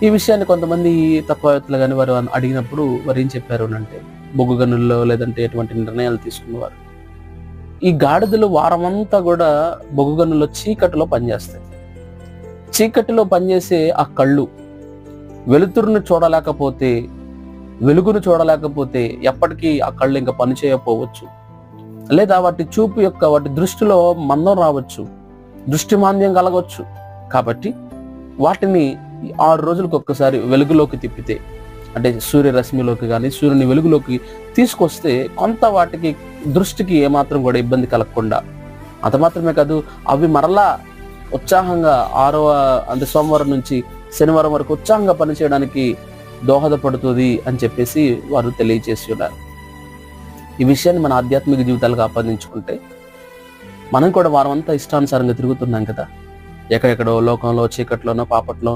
ఈ విషయాన్ని కొంతమంది తత్వవేత్తలు కానీ వారు అడిగినప్పుడు వారు ఏం చెప్పారు అంటే, బొగ్గు గనుల్లో లేదంటే ఎటువంటి నిర్ణయాలు తీసుకున్నవారు, ఈ గాడిదలు వారమంతా కూడా బొగ్గు గనుల్లో చీకటిలో పనిచేస్తాయి. చీకటిలో పనిచేసే ఆ కళ్ళు వెలుతురును చూడలేకపోతే, వెలుగును చూడలేకపోతే ఎప్పటికీ ఆ కళ్ళు ఇంకా పని చేయకపోవచ్చు. లేదా వాటి చూపు యొక్క వాటి దృష్టిలో మందం రావచ్చు, దృష్టి మాంద్యం కలగవచ్చు. కాబట్టి వాటిని 6 రోజులకు ఒక్కసారి వెలుగులోకి తిప్పితే, అంటే సూర్యరశ్మిలోకి కానీ సూర్యుని వెలుగులోకి తీసుకొస్తే కొంత వాటికి దృష్టికి ఏమాత్రం కూడా ఇబ్బంది కలగకుండా, అంత మాత్రమే కాదు, అవి మరలా ఉత్సాహంగా అంటే సోమవారం నుంచి శనివారం వరకు ఉత్సాహంగా పనిచేయడానికి దోహదపడుతుంది అని చెప్పేసి వారు తెలియజేసి ఉన్నారు. ఈ విషయాన్ని మన ఆధ్యాత్మిక జీవితాలకు ఆపాదించుకుంటే మనం కూడా వారం అంతా ఇష్టానుసారంగా తిరుగుతున్నాం కదా. ఎక్కడెక్కడో లోకంలో చీకట్లోనో పాపట్లో